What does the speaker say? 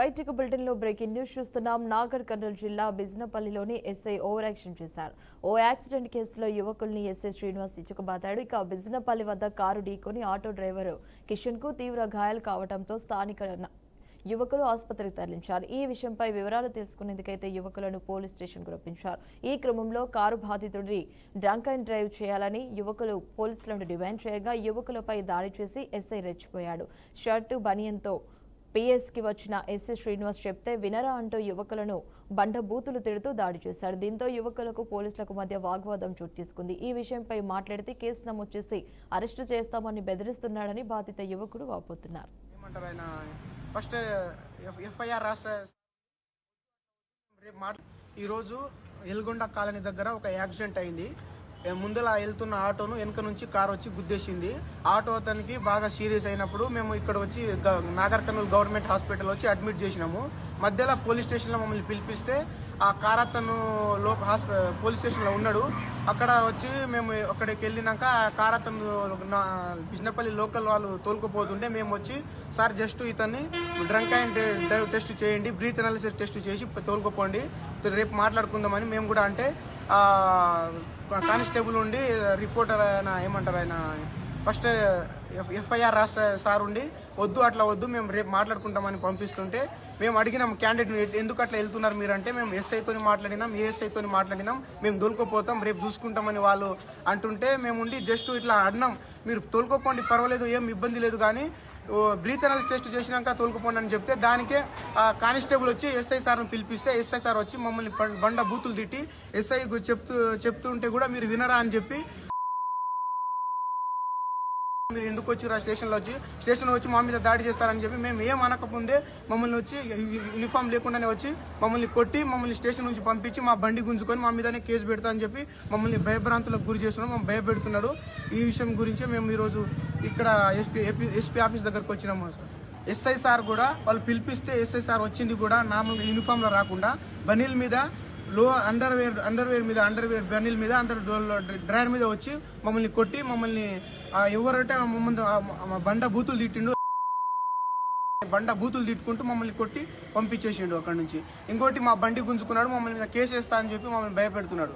Right ఇక bulletin లో breaking news చూస్తున్నాం. నాగర్ కర్నూలు జిల్లా బిజినపల్లిలోని ఎస్ఐ ఓవర్ యాక్షన్ చేశారు. ఓ యాక్సిడెంట్ కేసులో యువకుల్ని ఎస్ఐ శ్రీనివాస్ ఇచ్చుకుబాతాడు. ఇక బిజినపల్లి వద్ద కారు ఢీకొని ఆటో డ్రైవర్ కిషన్ కు తీవ్ర గాయాలు కావడంతో స్థానిక యువకులు ఆసుపత్రికి తరలించారు. ఈ విషయంపై వివరాలు తెలుసుకునేందుకైతే యువకులను పోలీస్ స్టేషన్ కు రప్పించారు. ఈ క్రమంలో కారు బాధితుడిని డ్రంక్ అండ్ డ్రైవ్ చేయాలని యువకులు పోలీసులను డిమాండ్ చేయగా యువకులపై దాడి చేసి ఎస్ఐ రెచ్చిపోయాడు. షర్టు బనియన్తో పిఎస్కి వచ్చిన ఎస్ఐ శ్రీనివాస్ చెప్తే వినరా అంటూ యువకులను బండబూతులు తిడుతూ దాడి చేశాడు. దీంతో యువకులకు పోలీసులకు మధ్య వాగ్వాదం చోటు తీసుకుంది. ఈ విషయంపై మాట్లాడితే కేసు నమోదు చేసి అరెస్టు చేస్తామని బెదిరిస్తున్నాడని బాధిత యువకుడు వాపోతున్నారు. ఈరోజు ఎల్గొండ కాలనీ దగ్గర ఒక యాక్సిడెంట్ అయింది. ముందలా వెళ్తున్న ఆటోను వెనక నుంచి కారు వచ్చి గుద్దేసింది. ఆటో అతనికి బాగా సీరియస్ అయినప్పుడు మేము ఇక్కడ వచ్చి నాగర్ కర్నూలు గవర్నమెంట్ హాస్పిటల్ వచ్చి అడ్మిట్ చేసినాము. మధ్యలో పోలీస్ స్టేషన్లో మమ్మల్ని పిలిపిస్తే ఆ కార్ అతను పోలీస్ స్టేషన్లో ఉన్నాడు. అక్కడ వచ్చి మేము అక్కడికి వెళ్ళినాక ఆ కార్ అతను బిజినపల్లి లోకల్ వాళ్ళు తోలుకుపోతుంటే మేము వచ్చి సార్ జస్ట్ ఇతన్ని డ్రంక్ అండ్ డ్రైవ్ టెస్ట్ చేయండి, బ్రీత్ అనాలిసిస్ టెస్ట్ చేసి తోలుకుపోండి, రేపు మాట్లాడుకుందామని మేము కూడా అంటే కానిస్టేబుల్ ఉండి రిపోర్టర్ ఆయన ఏమంటారు ఆయన ఫస్ట్ ఎఫ్ఐఆర్ రాష్ట్ర సార్ ఉండి వద్దు అట్లా వద్దు మేము రేపు మాట్లాడుకుంటామని పంపిస్తుంటే మేము అడిగినాం క్యాండిడేట్ ఎందుకు అట్లా వెళ్తున్నారు మీరంటే మేము ఎస్ఐతో మాట్లాడినాం, ఏఎస్ఐతో మాట్లాడినాం, మేము తోలుకోపోతాం రేపు చూసుకుంటామని వాళ్ళు అంటుంటే మేము ఉండి జస్ట్ ఇట్లా అడినాం మీరు తోలుకోపోండి పర్వాలేదు ఏం ఇబ్బంది లేదు కానీ బ్రీత్ అనాలిసిస్ టెస్ట్ చేసినాక తోలుకుపోండి అని చెప్తే దానికే కానిస్టేబుల్ వచ్చి ఎస్ఐ సార్ను పిలిపిస్తే ఎస్ఐ సార్ వచ్చి మమ్మల్ని బండ బూతులు తిట్టి ఎస్ఐ చెప్తుంటే కూడా మీరు వినరా అని చెప్పి మీరు ఎందుకు వచ్చి స్టేషన్లో వచ్చి మా మీద దాడి చేస్తారని చెప్పి మేము ఏం అనకముందే మమ్మల్ని వచ్చి యూనిఫామ్ లేకుండానే వచ్చి మమ్మల్ని కొట్టి మమ్మల్ని స్టేషన్ నుంచి పంపించి మా బండి గుంజుకొని మా మీదనే కేసు పెడతా అని చెప్పి మమ్మల్ని భయభ్రాంతులకు గురి చేస్తున్నాం, మమ్మల్ని భయపెడుతున్నాడు. ఈ విషయం గురించి మేము ఈరోజు ఇక్కడ ఎస్పీ ఆఫీస్ దగ్గరకు వచ్చినాము. ఎస్ఐ సార్ కూడా వాళ్ళు పిలిపిస్తే ఎస్ఐ సార్ వచ్చింది కూడా నార్మల్గా యూనిఫామ్లో రాకుండా బనీల్ మీద అండర్వేర్ బనీల్ మీద డ్రైవర్ మీద వచ్చి మమ్మల్ని కొట్టి మమ్మల్ని ఎవరంటే బండ బూతులు తిట్టుకుంటూ మమ్మల్ని కొట్టి పంపించేసిండు అక్కడ నుంచి. ఇంకోటి మా బండి గుంజుకున్నాడు, మమ్మల్ని మీద కేసు వేస్తా అని చెప్పి మమ్మల్ని భయపెడుతున్నాడు.